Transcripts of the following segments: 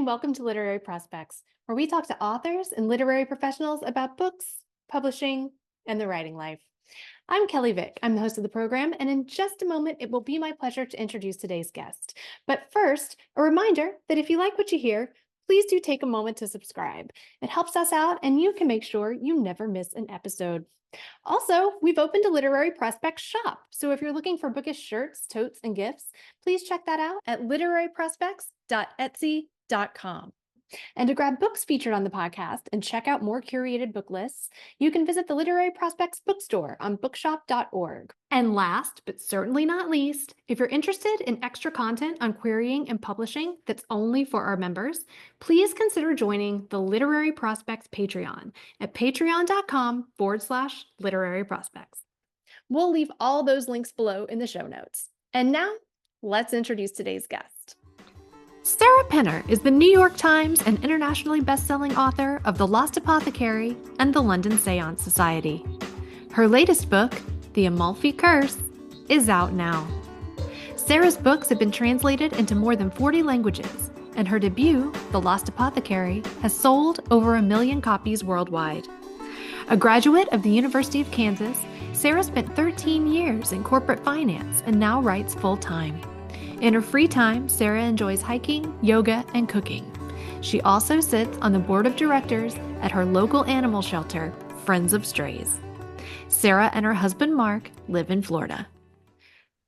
and welcome to Literary Prospects, where we talk to authors and literary professionals about books, publishing, and the writing life. I'm Kelley Vick. I'm the host of the program, and in just a moment, it will be my pleasure to introduce today's guest. But first, a reminder that if you like what you hear, please do take a moment to subscribe. It helps us out, and you can make sure you never miss an episode. Also, we've opened a Literary Prospects shop, so if you're looking for bookish shirts, totes, and gifts, please check that out at literaryprospects.etsy.com. And to grab books featured on the podcast and check out more curated book lists, you can visit the Literary Prospects bookstore on bookshop.org. And last, but certainly not least, if you're interested in extra content on querying and publishing that's only for our members, please consider joining the Literary Prospects Patreon at patreon.com/literary prospects. We'll leave all those links below in the show notes. And now, let's introduce today's guest. Sarah Penner is the New York Times and internationally best-selling author of The Lost Apothecary and The London Seance Society. Her latest book, The AMALFI Curse, is out now. Sarah's books have been translated into more than 40 languages, and her debut, The Lost Apothecary, has sold over 1 million copies worldwide. A graduate of the University of Kansas, Sarah spent 13 years in corporate finance and now writes full-time. In her free time, Sarah enjoys hiking, yoga, and cooking. She also sits on the board of directors at her local animal shelter, Friends of Strays. Sarah and her husband, Mark, live in Florida.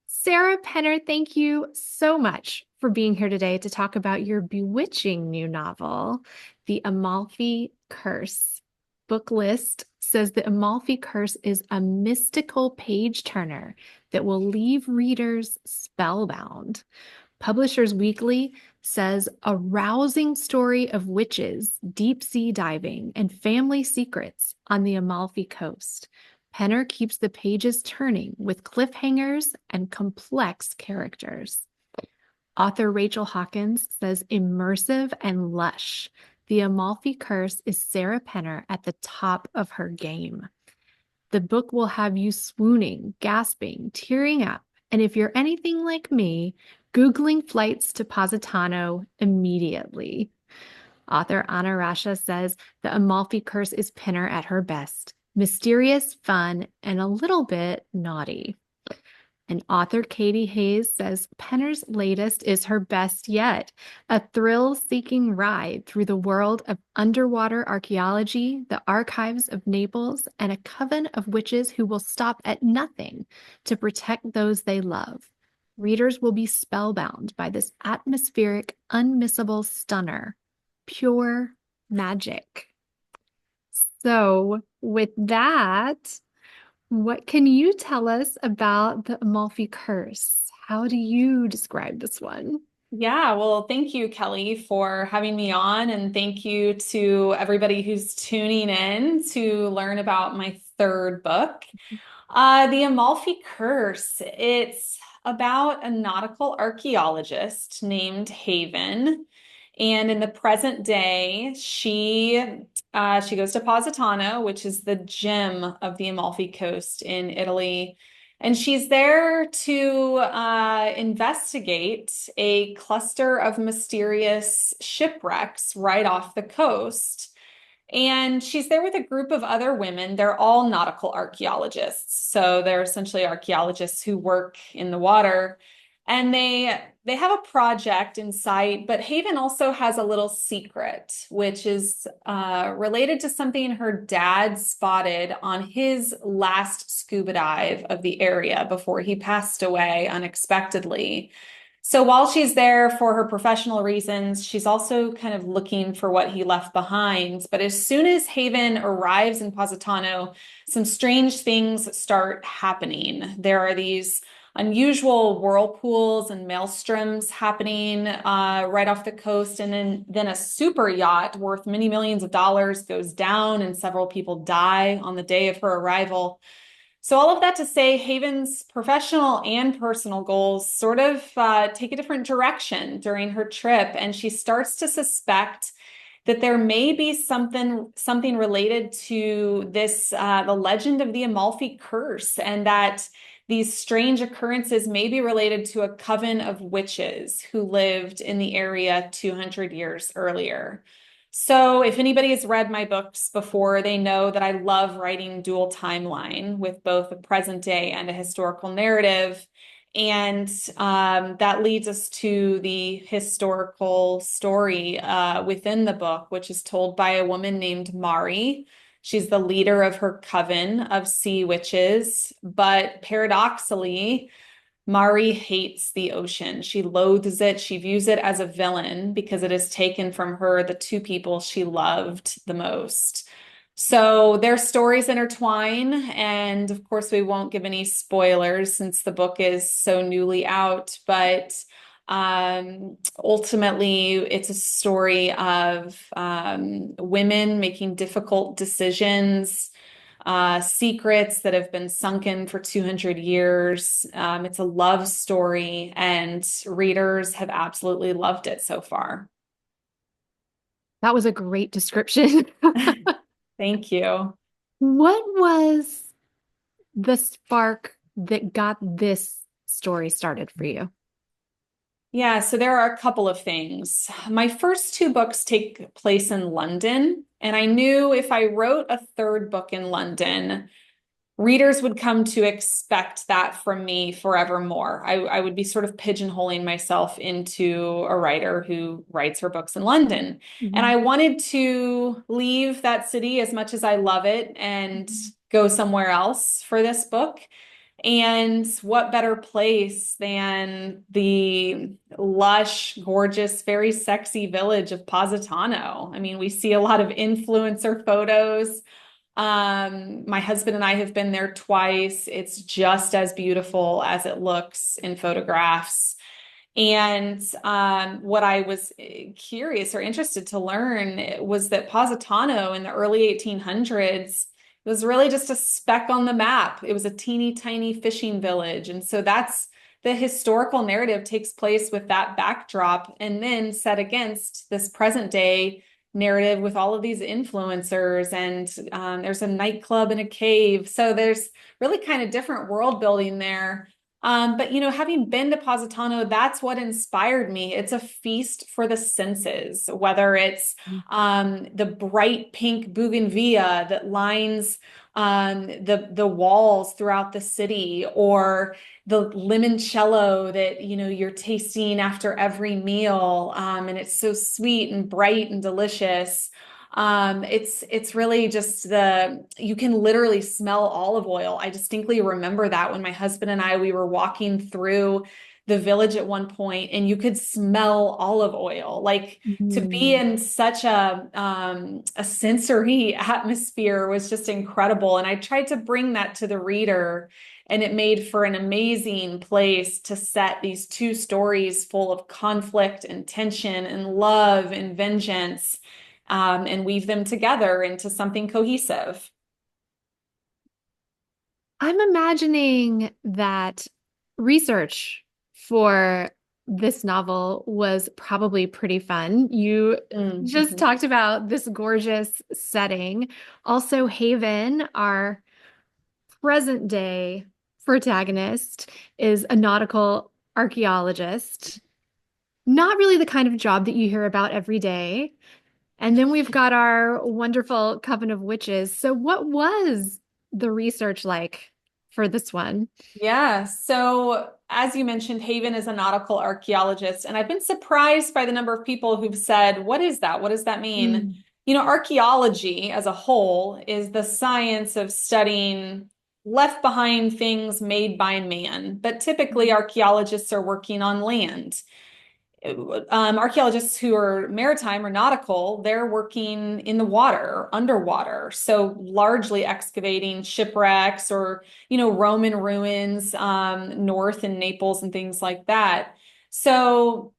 Sarah Penner, thank you so much for being here today to talk about your bewitching new novel, The AMALFI Curse. Book list says the AMALFI Curse is a mystical page-turner that will leave readers spellbound. Publishers Weekly says a rousing story of witches, deep-sea diving, and family secrets on the Amalfi Coast. Penner keeps the pages turning with cliffhangers and complex characters. Author Rachel Hawkins says immersive and lush. The Amalfi Curse is Sarah Penner at the top of her game. The book will have you swooning, gasping, tearing up, and if you're anything like me, Googling flights to Positano immediately. Author Anna Rasha says the Amalfi Curse is Penner at her best, mysterious, fun, and a little bit naughty. And author Katie Hayes says Penner's latest is her best yet, a thrill-seeking ride through the world of underwater archaeology, the archives of Naples, and a coven of witches who will stop at nothing to protect those they love. Readers will be spellbound by this atmospheric, unmissable stunner. Pure magic. So, with that, what can you tell us about the Amalfi Curse? How do you describe this one? Yeah, well, thank you, Kelley, for having me on, and thank you to everybody who's tuning in to learn about my third book, The Amalfi Curse. It's about a nautical archaeologist named Haven, and in the present day, she goes to Positano, which is the gem of the Amalfi Coast in Italy. And she's there to investigate a cluster of mysterious shipwrecks right off the coast. And she's there with a group of other women. They're all nautical archaeologists. So they're essentially archaeologists who work in the water. And they have a project in sight, but Haven also has a little secret, which is related to something her dad spotted on his last scuba dive of the area before he passed away unexpectedly. So while she's there for her professional reasons, she's also kind of looking for what he left behind. But as soon as Haven arrives in Positano, some strange things start happening. There are these unusual whirlpools and maelstroms happening right off the coast. And then a super yacht worth many millions of dollars goes down and several people die on the day of her arrival. So all of that to say, Haven's professional and personal goals sort of take a different direction during her trip. And she starts to suspect that there may be something related to this, the legend of the Amalfi Curse, and that these strange occurrences may be related to a coven of witches who lived in the area 200 years earlier. So, if anybody has read my books before, they know that I love writing dual timeline with both a present day and a historical narrative. And that leads us to the historical story within the book, which is told by a woman named Mari. She's the leader of her coven of sea witches, but paradoxically, Mari hates the ocean. She loathes it. She views it as a villain because it has taken from her the two people she loved the most. So their stories intertwine, and of course, we won't give any spoilers since the book is so newly out, but ultimately, it's a story of women making difficult decisions, secrets that have been sunken for 200 years. It's a love story, and readers have absolutely loved it so far. That was a great description. Thank you. What was the spark that got this story started for you? Yeah, so there are a couple of things. My first two books take place in London, and I knew if I wrote a third book in London, readers would come to expect that from me forevermore. I would be sort of pigeonholing myself into a writer who writes her books in London. And I Mhm. wanted to leave that city as much as I love it and go somewhere else for this book. And what better place than the lush, gorgeous, very sexy village of Positano? I mean, we see a lot of influencer photos. My husband and I have been there twice. It's just as beautiful as it looks in photographs. And what I was curious or interested to learn was that Positano in the early 1800s was really just a speck on the map. It was a teeny tiny fishing village. And so that's the historical narrative takes place with that backdrop and then set against this present day narrative with all of these influencers. And there's a nightclub and a cave. So there's really kind of different world building there. But having been to Positano, that's what inspired me. It's a feast for the senses, whether it's the bright pink bougainvillea that lines the walls throughout the city, or the limoncello that you're tasting after every meal, and it's so sweet and bright and delicious. It's really just you can literally smell olive oil. I distinctly remember that when my husband and we were walking through the village at one point, and you could smell olive oil. Like, to be Mhm. in such a sensory atmosphere was just incredible. And I tried to bring that to the reader, and it made for an amazing place to set these two stories full of conflict and tension and love and vengeance, and weave them together into something cohesive. I'm imagining that research for this novel was probably pretty fun. You just Mhm. talked about this gorgeous setting. Also, Haven, our present day protagonist, is a nautical archaeologist. Not really the kind of job that you hear about every day. And then we've got our wonderful Coven of Witches. So, what was the research like for this one? Yeah. So, as you mentioned, Haven is a nautical archaeologist, and I've been surprised by the number of people who've said, "What is that? What does that mean?" Mm. Archaeology as a whole is the science of studying left behind things made by man, but typically archaeologists are working on land. Archaeologists who are maritime or nautical, they're working in the water, underwater. So largely excavating shipwrecks or, Roman ruins, north in Naples and things like that. So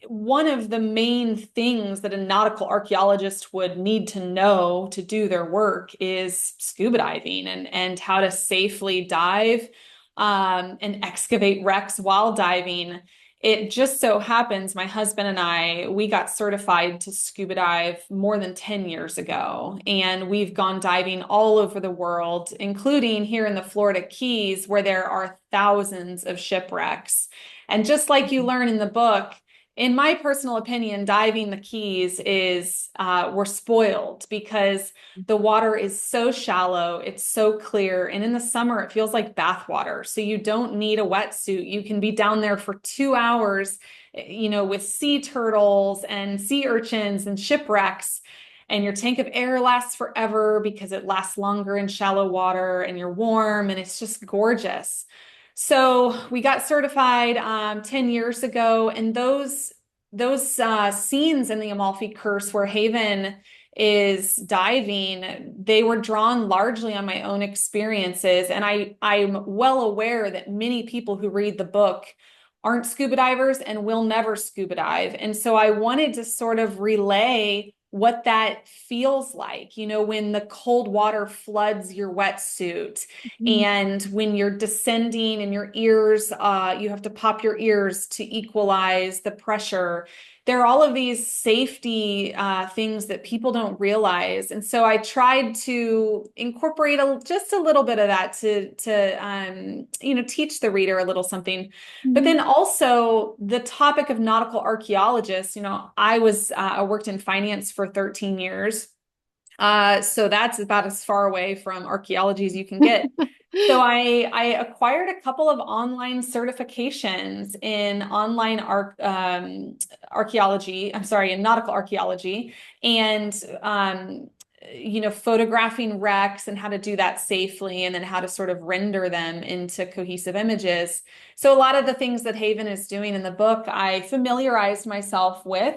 one of the main things that a nautical archaeologist would need to know to do their work is scuba diving and how to safely dive, and excavate wrecks while diving. it just so happens my husband and we got certified to scuba dive more than 10 years ago. And we've gone diving all over the world, including here in the Florida Keys, where there are thousands of shipwrecks. And just like you learn in the book, in my personal opinion, diving the Keys is, we're spoiled because the water is so shallow, it's so clear, and in the summer it feels like bath water. So you don't need a wetsuit. You can be down there for 2 hours, with sea turtles and sea urchins and shipwrecks. And your tank of air lasts forever because it lasts longer in shallow water, and you're warm, and it's just gorgeous. So we got certified 10 years ago, and those scenes in the Amalfi Curse where Haven is diving, they were drawn largely on my own experiences. And I'm well aware that many people who read the book aren't scuba divers and will never scuba dive. And so I wanted to sort of relay what that feels like, when the cold water floods your wetsuit, Mhm. and when you're descending and your ears, you have to pop your ears to equalize the pressure. There are all of these safety things that people don't realize. And so I tried to incorporate just a little bit of that to teach the reader a little something. But Mhm. then also the topic of nautical archaeologists, I worked in finance for 13 years. So that's about as far away from archaeology as you can get. So I acquired a couple of online certifications in archaeology. I'm sorry, in nautical archaeology, and photographing wrecks and how to do that safely, and then how to sort of render them into cohesive images. So a lot of the things that Haven is doing in the book, I familiarized myself with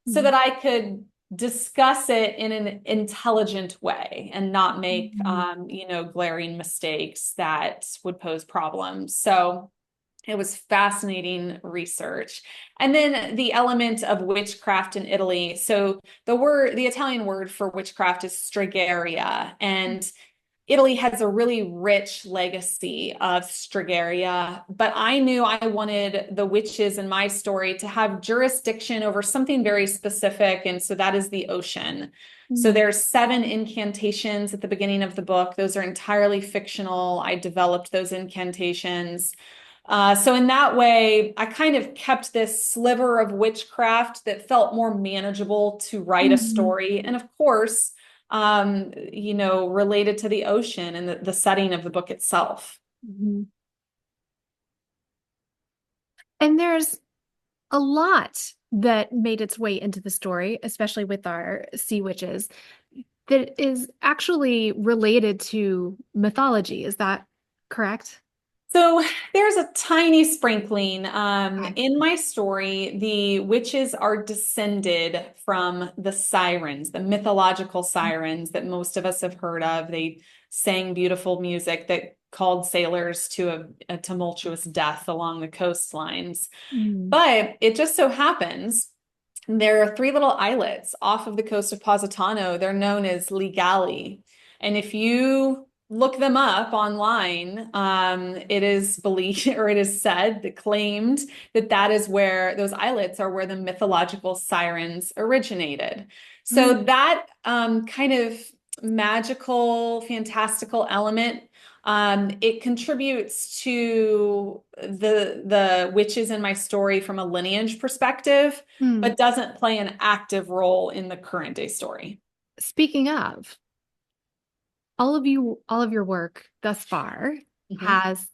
so that I could discuss it in an intelligent way and not make, Mhm. glaring mistakes that would pose problems. So it was fascinating research. And then the element of witchcraft in Italy. So the Italian word for witchcraft is stregaria, and Italy has a really rich legacy of Stregaria, but I knew I wanted the witches in my story to have jurisdiction over something very specific, and so that is the ocean. So Mhm. there's 7 incantations at the beginning of the book. Those are entirely fictional. I developed those incantations. So in that way, I kind of kept this sliver of witchcraft that felt more manageable to write a Mhm. story. And of course, related to the ocean and the setting of the book itself. Mhm. And there's a lot that made its way into the story, especially with our sea witches, that is actually related to mythology. Is that correct? So there's a tiny sprinkling. Okay. In my story, the witches are descended from the sirens, the mythological sirens that most of us have heard of. They sang beautiful music that called sailors to a tumultuous death along the coastlines. Mm. But it just so happens there are 3 little islets off of the coast of Positano. They're known as Ligali. And if you look them up online, it is believed or it is said, claimed that that is where those islets are where the mythological sirens originated. So Mm. that kind of magical, fantastical element, it contributes to the witches in my story from a lineage perspective, Mm. but doesn't play an active role in the current day story. Speaking of, all of your work thus far Mhm. has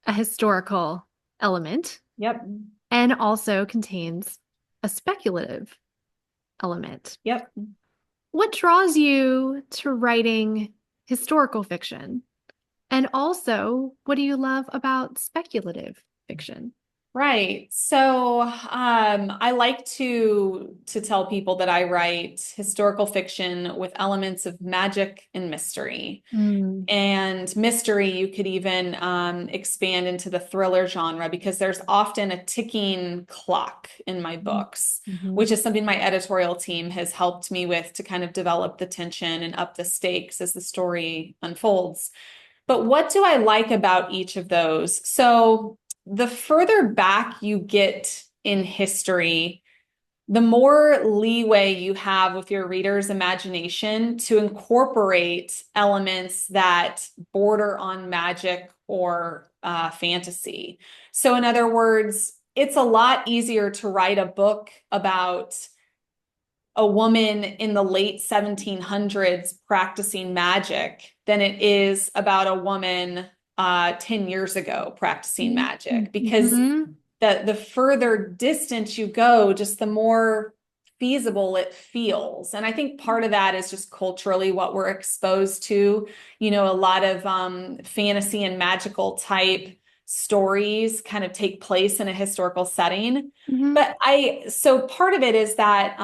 a historical element Yep. and also contains a speculative element. Yep. What draws you to writing historical fiction? And also, what do you love about speculative fiction? Right. So, I like to tell people that I write historical fiction with elements of magic and mystery. Mm. And mystery, you could even expand into the thriller genre because there's often a ticking clock in my books, Mm-hmm. which is something my editorial team has helped me with to kind of develop the tension and up the stakes as the story unfolds. But what do I like about each of those? So the further back you get in history, the more leeway you have with your reader's imagination to incorporate elements that border on magic or fantasy. So, in other words, it's a lot easier to write a book about a woman in the late 1700s practicing magic than it is about a woman 10 years ago practicing magic, because Mm-hmm. the further distance you go, just the more feasible it feels. And I think part of that is just culturally what we're exposed to. You know, a lot of fantasy and magical type stories kind of take place in a historical setting. Mm-hmm. So part of it is that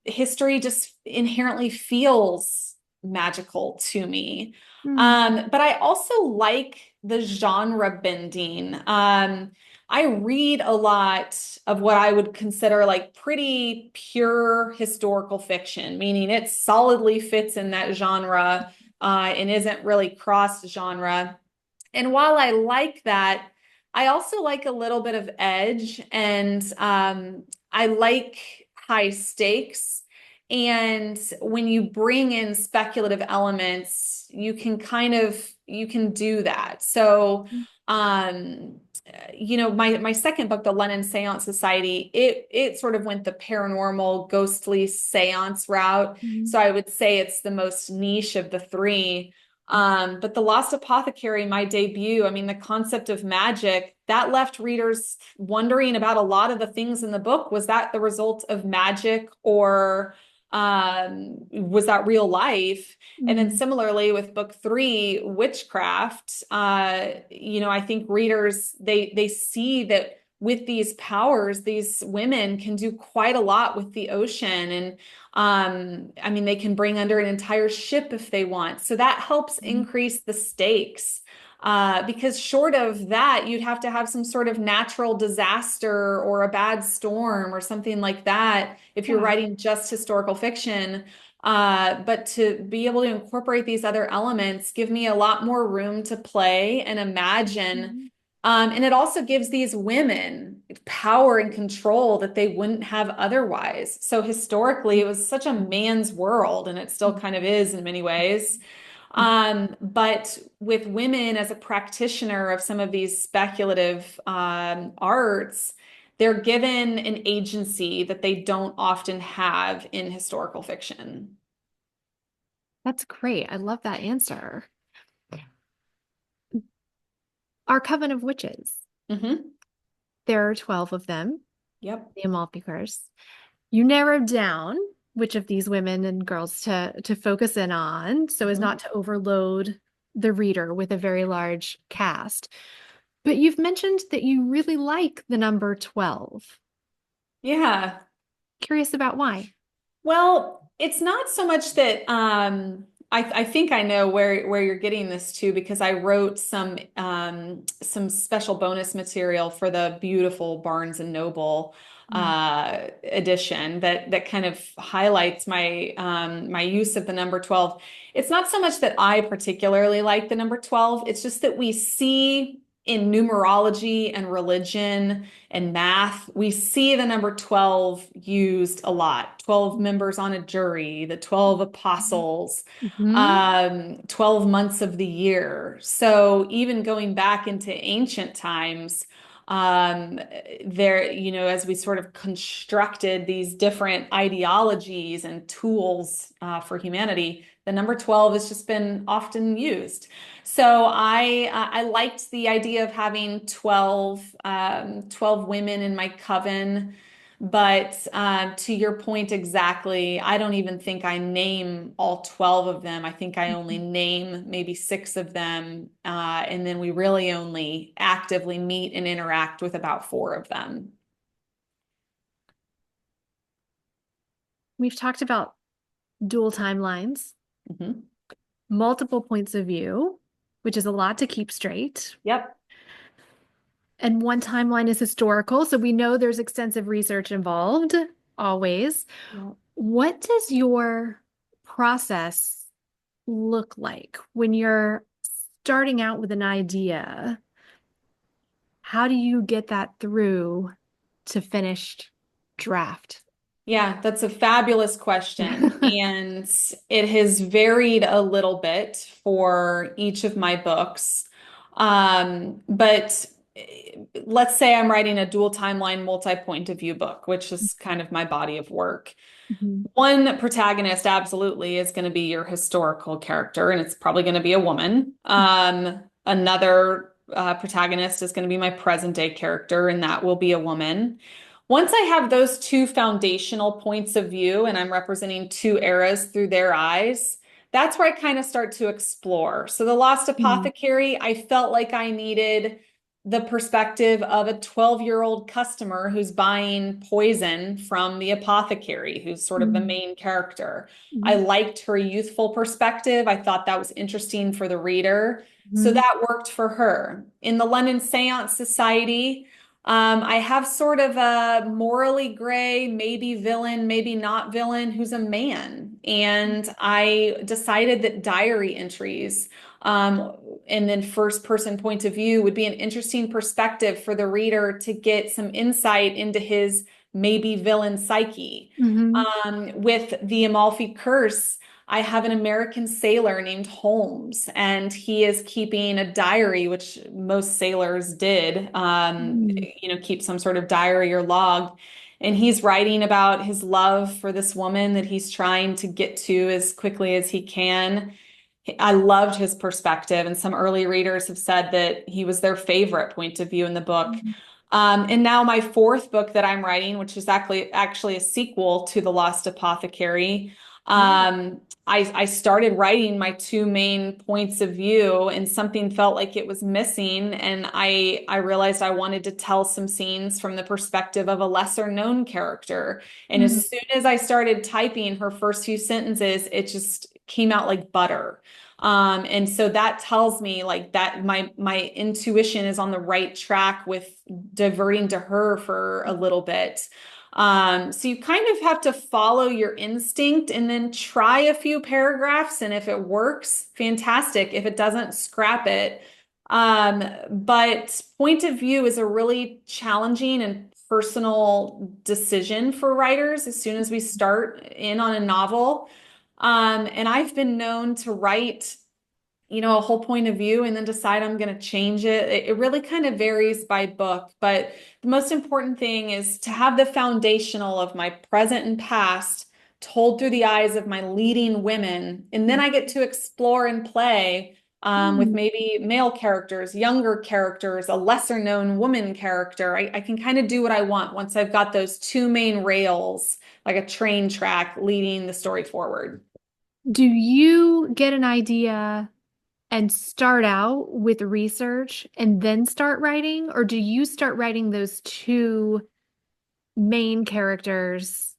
history just inherently feels magical to me. But I also like the genre bending. I read a lot of what I would consider like pretty pure historical fiction, meaning it solidly fits in that genre and isn't really cross genre. And while I like that, I also like a little bit of edge, and I like high stakes. And when you bring in speculative elements, you can do that. So, um, my second book, The Lennon Seance Society, it sort of went the paranormal, ghostly seance route. Mm-hmm. So I would say it's the most niche of the three. But The Lost Apothecary, my debut, I mean, the concept of magic, that left readers wondering about a lot of the things in the book. Was that the result of magic, or was that real life? And then similarly with book three, Witchcraft, I think readers, they see that with these powers, these women can do quite a lot with the ocean. And I mean, they can bring under an entire ship if they want. So that helps increase the stakes. Because short of that, you'd have to have some sort of natural disaster or a bad storm or something like that if you're Yeah. writing just historical fiction. But to be able to incorporate these other elements give me a lot more room to play and imagine. Mm-hmm. And it also gives these women power and control that they wouldn't have otherwise. So historically, it was such a man's world, and it still kind of is in many ways. But with women as a practitioner of some of these speculative arts, they're given an agency that they don't often have in historical fiction. That's great. I love that answer. Our Coven of Witches. Hmm. There are 12 of them, Yep. the Amalfi Curse. You narrowed down which of these women and girls to focus in on so as Mhm. not to overload the reader with a very large cast. But you've mentioned that you really like the number 12. Yeah. Curious about why. Well, it's not so much that I think I know where you're getting this to, because I wrote some special bonus material for the beautiful Barnes and Noble edition that kind of highlights my use of the number 12. It's not so much that I particularly like the number 12, it's just that we see in numerology and religion and math, we see the number 12 used a lot. 12 members on a jury, the 12 apostles, Mm-hmm. 12 months of the year. So even going back into ancient times, as we sort of constructed these different ideologies and tools for humanity, the number 12 has just been often used. So I liked the idea of having 12 women in my coven. But to your point exactly, I don't even think I name all 12 of them. I think I only name maybe six of them. And then we really only actively meet and interact with about four of them. We've talked about dual timelines, Mhm. multiple points of view, which is a lot to keep straight. Yep. And one timeline is historical, so we know there's extensive research involved, always. Yep. What does your process look like when you're starting out with an idea? How do you get that through to finished draft? Yeah, that's a fabulous question. And it has varied a little bit for each of my books. But let's say I'm writing a dual timeline, multi-point of view book, which is kind of my body of work. Mhm. One protagonist absolutely is going to be your historical character, and it's probably going to be a woman. Another protagonist is going to be my present day character, and that will be a woman. Once I have those two foundational points of view and I'm representing two eras through their eyes, that's where I kind of start to explore. So, The Lost Mhm. Apothecary, I felt like I needed the perspective of a 12-year-old customer who's buying poison from the apothecary, who's sort of the Mhm. main character. I Mhm. liked her youthful perspective. I thought that was interesting for the reader. So Mhm. that worked for her. In the London Seance Society, I have sort of a morally gray, maybe villain, maybe not villain, who's a man. And I decided that diary entries and then first person point of view would be an interesting perspective for the reader to get some insight into his maybe villain psyche. Mhm. With the Amalfi Curse, I have an American sailor named Holmes, and he is keeping a diary, which most sailors did, Mhm. keep some sort of diary or log. And he's writing about his love for this woman that he's trying to get to as quickly as he can. I loved his perspective, and some early readers have said that he was their favorite point of view in the book. And now my fourth book that I'm writing, which is actually a sequel to The Lost Apothecary, I started writing my two main points of view, and something felt like it was missing, and I realized I wanted to tell some scenes from the perspective of a lesser known character. And Mhm. as soon as I started typing her first few sentences, it just came out like butter. And so that tells me like that my intuition is on the right track with diverting to her for a little bit. So you kind of have to follow your instinct and then try a few paragraphs. And if it works, fantastic. If it doesn't, scrap it. But point of view is a really challenging and personal decision for writers as soon as we start in on a novel. And I've been known to write a whole point of view and then decide I'm going to change it. It really kind of varies by book, but the most important thing is to have the foundational of my present and past told through the eyes of my leading women. And then I get to explore and play with Mhm. maybe male characters, younger characters, a lesser known woman character. I can kind of do what I want once I've got those two main rails, like a train track leading the story forward. Do you get an idea and start out with research and then start writing, or do you start writing those two main characters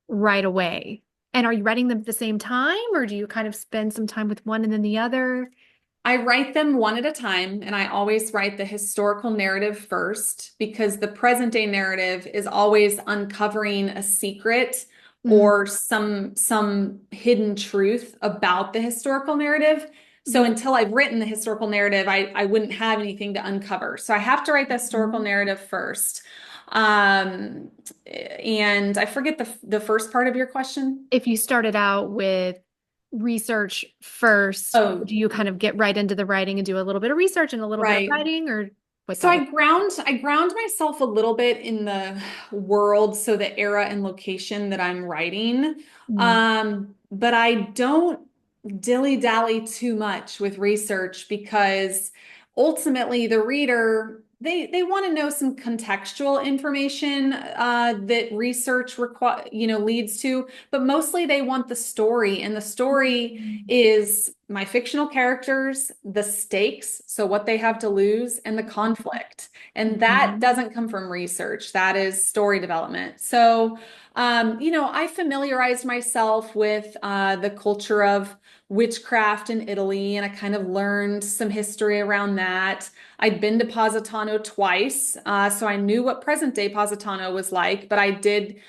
right away? And are you writing them at the same time, or do you kind of spend some time with one and then the other? I write them one at a time, and I always write the historical narrative first because the present day narrative is always uncovering a secret Mm. or some hidden truth about the historical narrative. So Mhm. until I've written the historical narrative, I wouldn't have anything to uncover. So I have to write the historical Mhm. narrative first. Um, and I forget the first part of your question. If you started out with research first, Oh, do you kind of get right into the writing and do a little bit of research and a little bit of right. writing, or what So that look? I ground myself a little bit in the world, so the era and location that I'm writing. Mm. But I don't dilly-dally too much with research because ultimately the reader they want to know some contextual information that research leads to, but mostly they want the story, and the story is my fictional characters, the stakes, so what they have to lose, and the conflict. And that Mhm. doesn't come from research. That is story development. So, I familiarized myself with the culture of witchcraft in Italy, and I kind of learned some history around that. I'd been to Positano twice, so I knew what present day Positano was like, but I did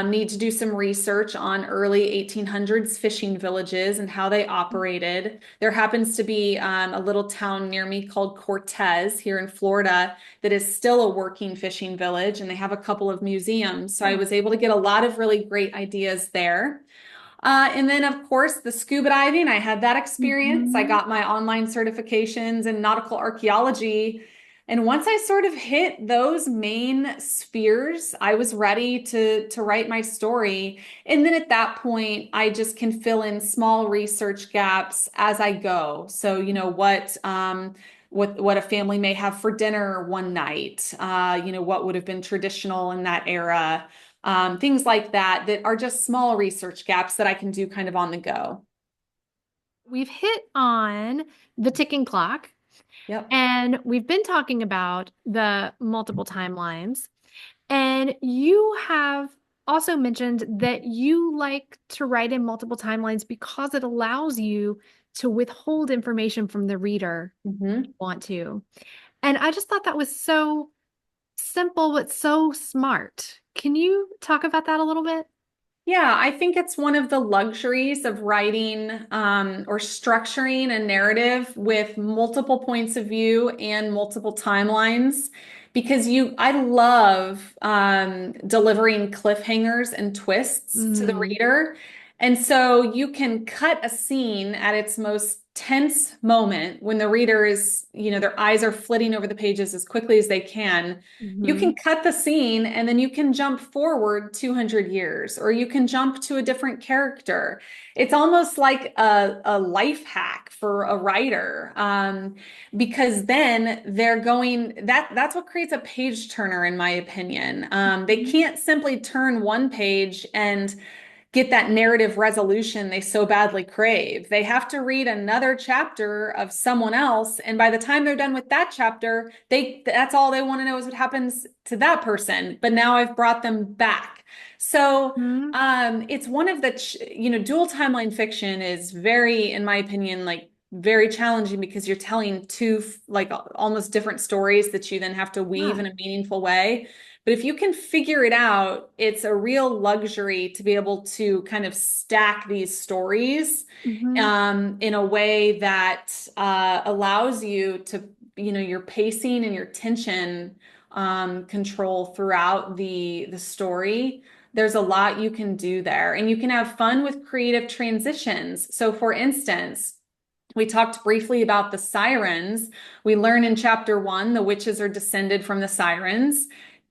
need to do some research on early 1800s fishing villages and how they operated. There happens to be a little town near me called Cortez here in Florida that is still a working fishing village, and they have a couple of museums. So I was able to get a lot of really great ideas there. And then, of course, the scuba diving. I had that experience. I Mhm. got my online certifications in nautical archaeology. And once I sort of hit those main spheres, I was ready to write my story. And then at that point, I just can fill in small research gaps as I go. So, what a family may have for dinner one night, what would have been traditional in that era, things like that, that are just small research gaps that I can do kind of on the go. We've hit on the ticking clock, Yep. and we've been talking about the multiple timelines. And you have also mentioned that you like to write in multiple timelines because it allows you to withhold information from the reader if you Mhm. want to. And I just thought that was so simple, but so smart. Can you talk about that a little bit? Yeah, I think it's one of the luxuries of writing or structuring a narrative with multiple points of view and multiple timelines because I love delivering cliffhangers and twists to the Mm, reader. And so you can cut a scene at its most tense moment when the reader is, their eyes are flitting over the pages as quickly as they can. You hmm can cut the scene and then you can jump forward 200 years, or you can jump to a different character. It's almost like a life hack for a writer, because then that's what creates a page turner, in my opinion. They can't simply turn one page and get that narrative resolution they so badly crave. They have to read another chapter of someone else, and by the time they're done with that chapter, that's all they want to know is what happens to that person. But now I've brought them back. So hmm it's one of dual timeline fiction is very, in my opinion, like very challenging because you're telling two like almost different stories that you then have to weave Yeah. in a meaningful way. But if you can figure it out, it's a real luxury to be able to kind of stack these stories hmm in a way that allows you to, your pacing and your tension control throughout the story. There's a lot you can do there, and you can have fun with creative transitions. So, for instance, we talked briefly about the sirens. We learn in chapter 1 the witches are descended from the sirens.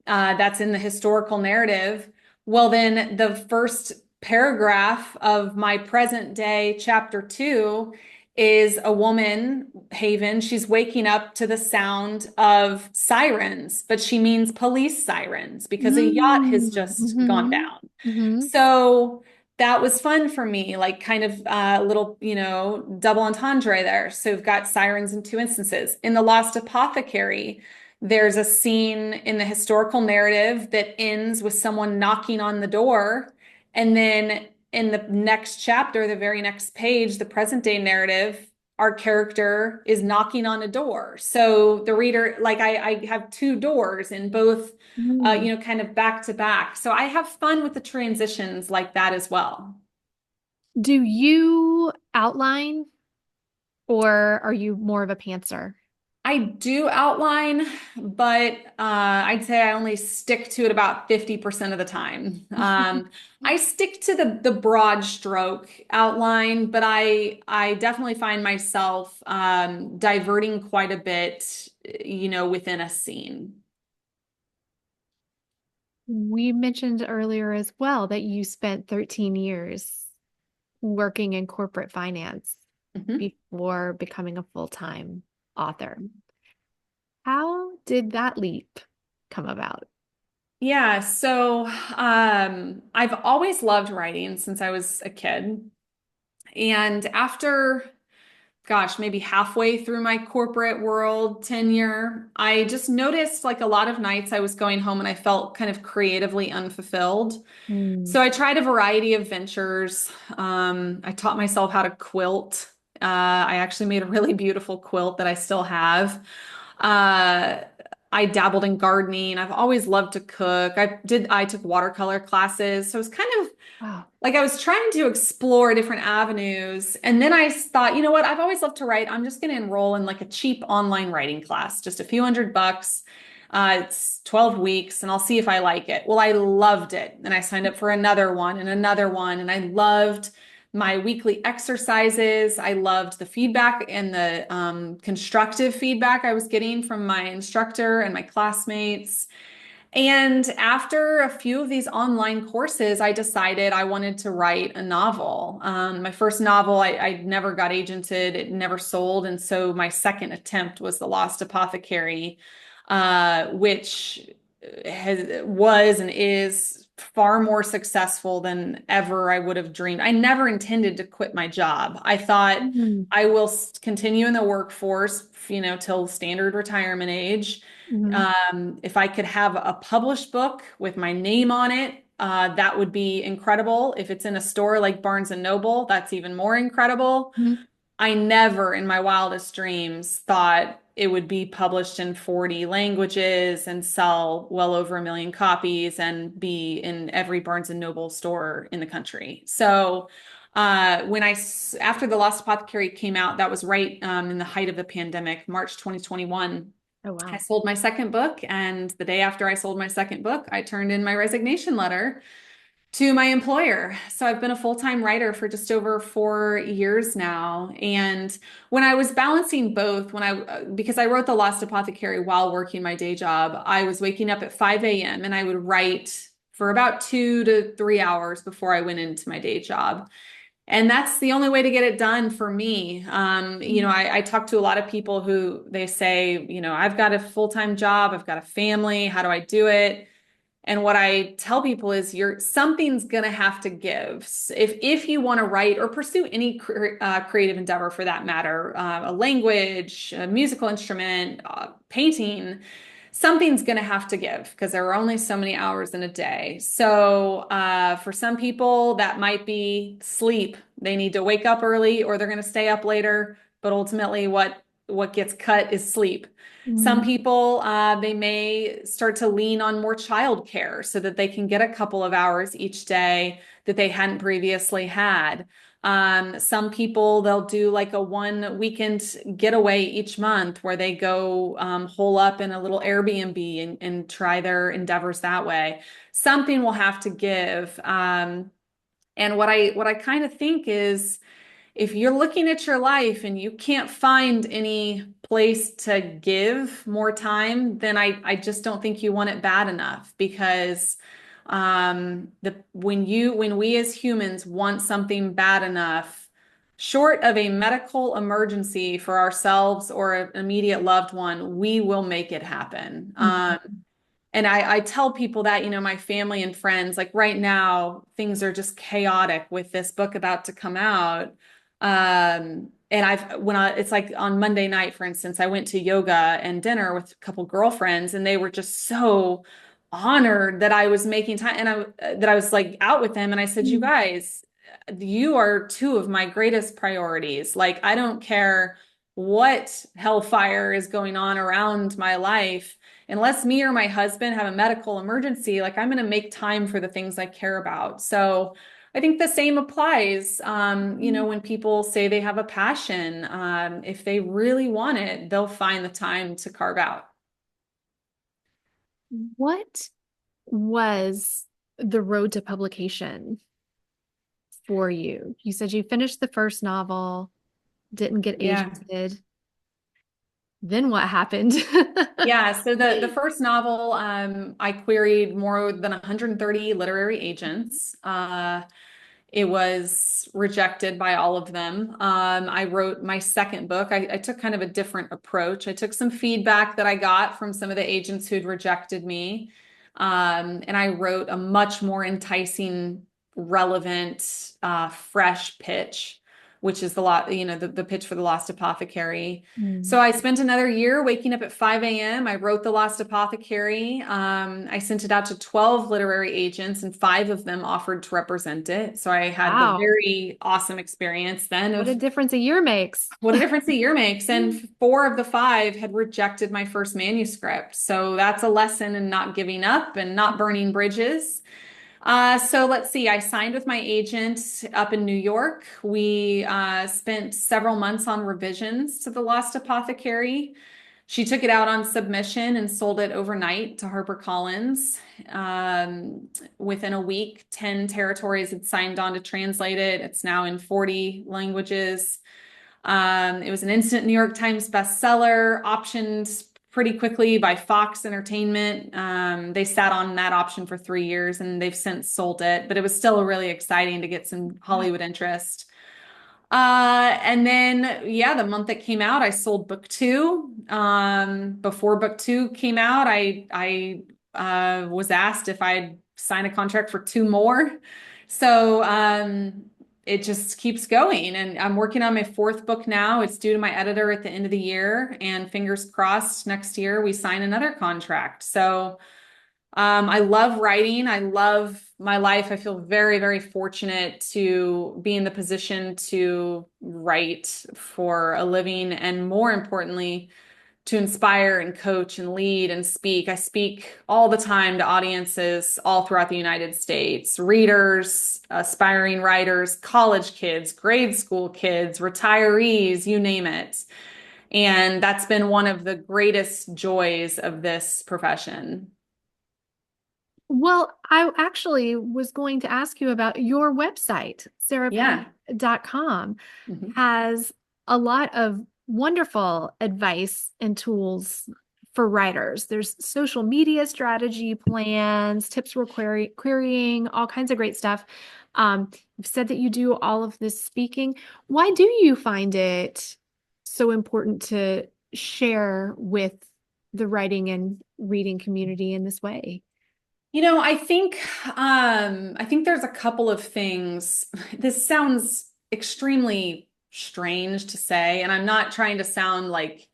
That's in the historical narrative. Well, then the first paragraph of my present day chapter 2 is a woman, Haven. She's waking up to the sound of sirens, but she means police sirens because a yacht has just gone Mm-hmm. down. hmm So that was fun for me, like kind of a little, double entendre there. So we've got sirens in two instances. In The Lost Apothecary, there's a scene in the historical narrative that ends with someone knocking on the door. And then in the next chapter, the very next page, the present day narrative, our character is knocking on a door. So the reader, like I have two doors in both kind of back to back. So I have fun with the transitions like that as well. Do you outline or are you more of a pantser? I do outline, but I'd say I only stick to it about 50% of the time. I stick to the broad stroke outline, but I definitely find myself diverting quite a bit, within a scene. We mentioned earlier as well that you spent 13 years working in corporate finance Mhm. before becoming a full-time author. How did that leap come about? Yeah, so I've always loved writing since I was a kid. And after gosh, maybe halfway through my corporate world tenure, I just noticed like a lot of nights I was going home and I felt kind of creatively unfulfilled. Mm. So I tried a variety of ventures. I taught myself how to quilt. I actually made a really beautiful quilt that I still have. Uh, I dabbled in gardening. I've always loved to cook. I took watercolor classes. So it was kind of Wow. like I was trying to explore different avenues. And then I thought, you know what? I've always loved to write. I'm just going to enroll in like a cheap online writing class, just a few $100. It's 12 weeks and I'll see if I like it. Well, I loved it. And I signed up for another one and another one. And I loved my weekly exercises. I loved the feedback and the constructive feedback I was getting from my instructor and my classmates. And after a few of these online courses, I decided I wanted to write a novel. My first novel, I never got agented, it never sold. And so my second attempt was The Lost Apothecary, which was and is far more successful than ever I would have dreamed. I never intended to quit my job. I thought Mm. I will continue in the workforce, till standard retirement age. Mhm. If I could have a published book with my name on it, that would be incredible. If it's in a store like Barnes and Noble, that's even more incredible. Mhm. I never in my wildest dreams thought it would be published in 40 languages and sell well over 1 million copies and be in every Barnes and Noble store in the country. So, after The Lost Apothecary came out, that was right in the height of the pandemic, March 2021. Oh, I wow. sold my second book, and the day after I sold my second book, I turned in my resignation letter to my employer. So I've been a full-time writer for just over 4 years now. And when I was balancing both, because I wrote The Lost Apothecary while working my day job, I was waking up at 5 a.m. and I would write for about 2 to 3 hours before I went into my day job. And that's the only way to get it done for me. I talk to a lot of people who they say, I've got a full-time job, I've got a family, how do I do it? And what I tell people is something's gonna have to give. If you want to write or pursue any creative endeavor for that matter, a language, a musical instrument, painting, something's gonna have to give because there are only so many hours in a day. So for some people, that might be sleep. They need to wake up early or they're gonna stay up later. But ultimately, what gets cut is sleep. Some Mhm. people, they may start to lean on more childcare so that they can get a couple of hours each day that they hadn't previously had. Some people, they'll do like a 1 weekend getaway each month where they go hole up in a little Airbnb and try their endeavors that way. Something will have to give. And what I kind of think is, if you're looking at your life and you can't find any place to give more time, then I just don't think you want it bad enough because when we as humans want something bad enough, short of a medical emergency for ourselves or an immediate loved one, we will make it happen. Mhm. And I tell people that, my family and friends, like right now, things are just chaotic with this book about to come out. And it's like on Monday night, for instance, I went to yoga and dinner with a couple girlfriends, and they were just so honored that I was making time and that I was like out with them. And I said, you Mhm. guys, you are two of my greatest priorities. Like, I don't care what hellfire is going on around my life unless me or my husband have a medical emergency, like I'm going to make time for the things I care about. So I think the same applies, when people say they have a passion, if they really want it, they'll find the time to carve out. What was the road to publication for you? You said you finished the first novel, didn't get Yeah. agented. Then what happened? Yeah, so the first novel, I queried more than 130 literary agents. It was rejected by all of them. I wrote my second book. I took kind of a different approach. I took some feedback that I got from some of the agents who'd rejected me, and I wrote a much more enticing, relevant, fresh pitch which is the pitch for The Lost Apothecary. So Mm. I spent another year waking up at 5 a.m. I wrote The Lost Apothecary. I sent it out to 12 literary agents, and 5 of them offered to represent it. So I had the Wow. very awesome experience then What a of difference a year makes. what a difference a year makes. And 4 of the 5 had rejected my first manuscript. So that's a lesson in not giving up and not burning bridges. So let's see, I signed with my agent up in New York. We spent several months on revisions to The Lost Apothecary. She took it out on submission and sold it overnight to HarperCollins. Within a week, 10 territories had signed on to translate it. It's now in 40 languages. It was an instant New York Times bestseller, optioned pretty quickly by Fox Entertainment. They sat on that option for 3 years and they've since sold it, but it was still really exciting to get some Hollywood interest. And then, yeah, the month that came out, I sold book 2. Before book 2 came out, I was asked if I'd sign a contract for 2 more. So, it just keeps going. And I'm working on my 4th book now. It's due to my editor at the end of the year, and fingers crossed next year we sign another contract. So, I love writing. I love my life. I feel very, very fortunate to be in the position to write for a living, and more importantly, to inspire and coach and lead and speak. I speak all the time to audiences all throughout the United States, readers, aspiring writers, college kids, grade school kids, retirees, you name it. And that's been one of the greatest joys of this profession. Well, I actually was going to ask you about your website, Yeah. sarahpenner.com, Mhm. has a lot of wonderful advice and tools for writers. There's social media strategy plans, tips for querying, all kinds of great stuff. You've said that you do all of this speaking. Why do you find it so important to share with the writing and reading community in this way? I think there's a couple of things. This sounds extremely strange to say, and I'm not trying to sound like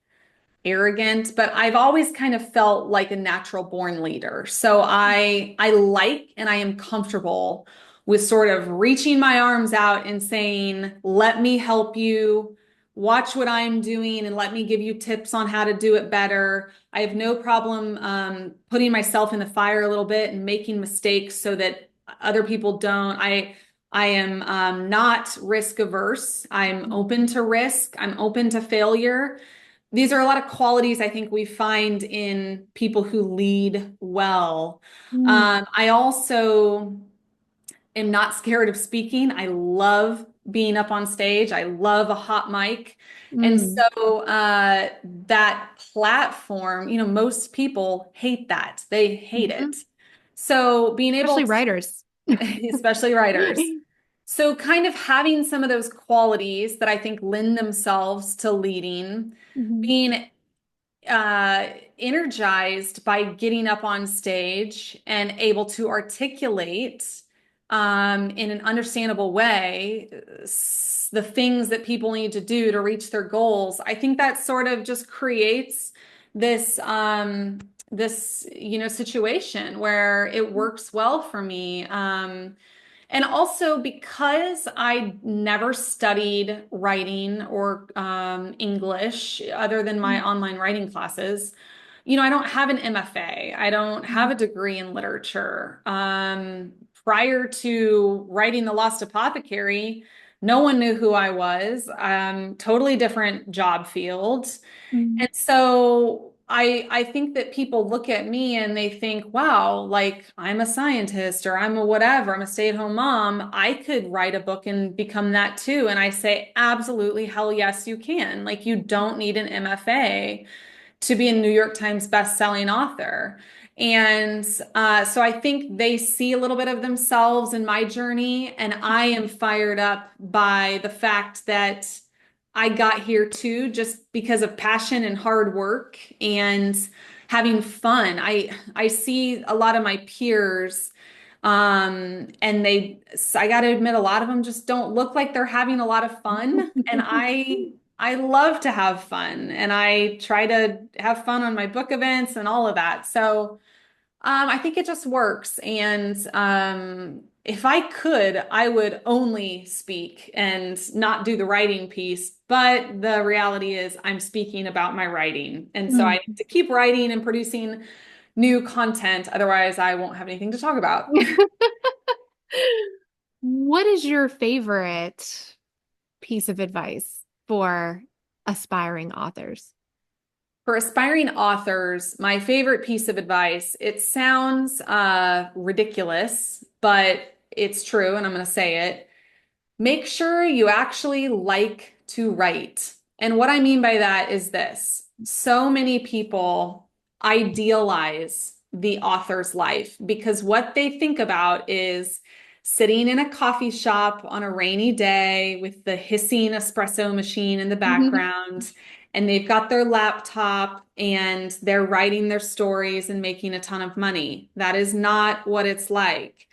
arrogant, but I've always kind of felt like a natural born leader. So I like and I am comfortable with sort of reaching my arms out and saying, "Let me help you. Watch what I'm doing and let me give you tips on how to do it better." I have no problem putting myself in the fire a little bit and making mistakes so that other people don't. I am not risk averse. I'm open to risk. I'm open to failure. These are a lot of qualities I think we find in people who lead well. Mm, I also am not scared of speaking. I love being up on stage. I love a hot mic. And mm, so that platform, most people hate that. They hate it. mhm. So being able Especially to, writers. especially writers. So kind of having some of those qualities that I think lend themselves to leading, Mhm. being energized by getting up on stage and able to articulate in an understandable way the things that people need to do to reach their goals. I think that sort of just creates this situation where it works well for me. And also because I never studied writing or English other than my online writing classes, I don't have an MFA. I don't have a degree in literature. Prior to writing The Lost Apothecary, no one knew who I was. Totally different job field. Mm, And so I think that people look at me and they think, wow, like I'm a scientist or I'm a whatever, I'm a stay-at-home mom. I could write a book and become that too. And I say, absolutely, hell yes, you can. Like you don't need an MFA to be a New York Times best-selling author. And so I think they see a little bit of themselves in my journey, and I am fired up by the fact that I got here too, just because of passion and hard work and having fun. I see a lot of my peers And I got to admit, a lot of them just don't look like they're having a lot of fun. And I love to have fun, and I try to have fun on my book events and all of that. So, I think it just works. And if I could, I would only speak and not do the writing piece. But the reality is, I'm speaking about my writing. And so I need to keep writing and producing new content. Otherwise, I won't have anything to talk about. What is your favorite piece of advice for aspiring authors? For aspiring authors, my favorite piece of advice, it sounds ridiculous, but it's true, and I'm going to say it. Make sure you actually like to write. And what I mean by that is this. So many people idealize the author's life because what they think about is sitting in a coffee shop on a rainy day with the hissing espresso machine in the background, and they've got their laptop and they're writing their stories and making a ton of money. That is not what it's like.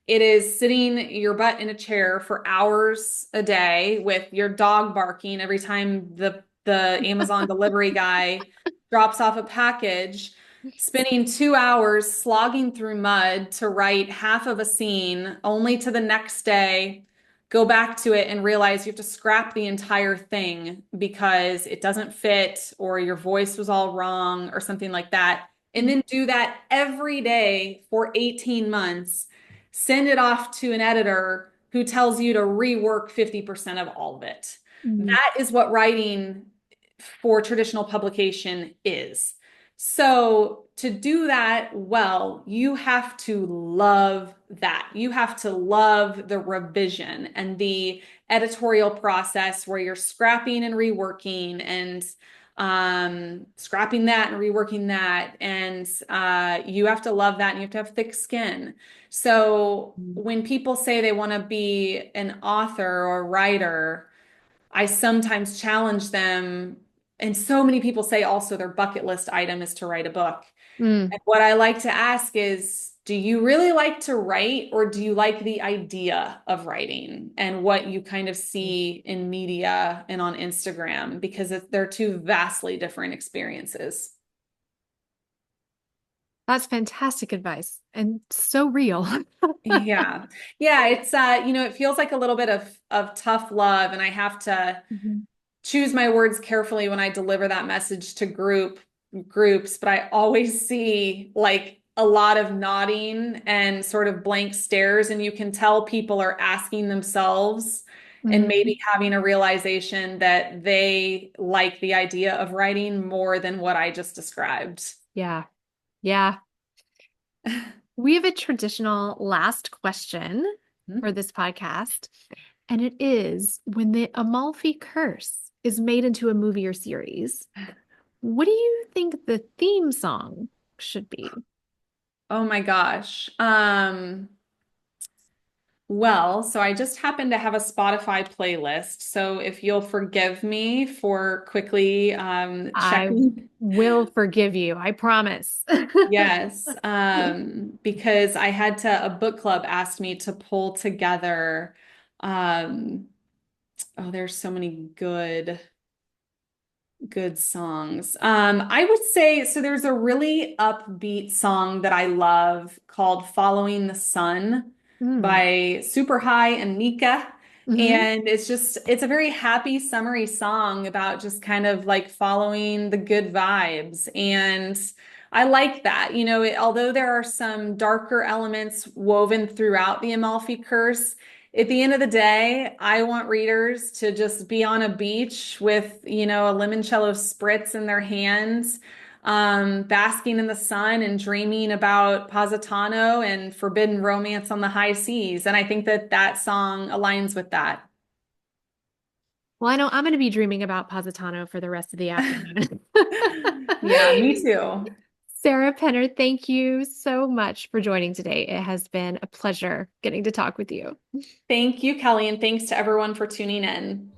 It is sitting your butt in a chair for hours a day with your dog barking every time the Amazon delivery guy drops off a package, spending 2 hours slogging through mud to write half of a scene, only to the next day go back to it and realize you have to scrap the entire thing because it doesn't fit or your voice was all wrong or something like that. And then do that every day for 18 months. Send it off to an editor who tells you to rework 50% of all of it. That is what writing for traditional publication is. So to do that well, you have to love that. You have to love the revision and the editorial process where you're scrapping and reworking and scrapping that and reworking that. And you have to love that, and you have to have thick skin. So when people say they want to be an author or a writer, I sometimes challenge them. And so many people say also their bucket list item is to write a book. Mm. And what I like to ask is, do you really like to write, or do you like the idea of writing and what you kind of see in media and on Instagram? Because they're two vastly different experiences. That's fantastic advice and so real. Yeah. Yeah, it's it feels like a little bit of tough love, and I have to choose my words carefully when I deliver that message to groups, but I always see like a lot of nodding and sort of blank stares, and you can tell people are asking themselves and maybe having a realization that they like the idea of writing more than what I just described. Yeah. Yeah. We have a traditional last question for this podcast, and it is, when the Amalfi Curse is made into a movie or series, what do you think the theme song should be? Oh my gosh. Well, so I just happen to have a Spotify playlist. So if you'll forgive me for quickly I checking. will forgive you, I promise. Yes, because a book club asked me to pull together, um, oh, there's so many good songs. I would say, so there's a really upbeat song that I love called Following the Sun by Super High and Mika. And it's a very happy, summery song about just kind of like following the good vibes. And I like that. Although there are some darker elements woven throughout the Amalfi Curse, at the end of the day, I want readers to just be on a beach with, a limoncello spritz in their hands, basking in the sun and dreaming about Positano and forbidden romance on the high seas. And I think that song aligns with that. Well, I know I'm going to be dreaming about Positano for the rest of the afternoon. Yeah, me too. Sarah Penner, thank you so much for joining today. It has been a pleasure getting to talk with you. Thank you, Kelley, and thanks to everyone for tuning in.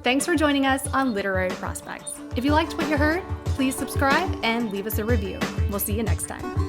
Thanks for joining us on Literary Prospects. If you liked what you heard, please subscribe and leave us a review. We'll see you next time.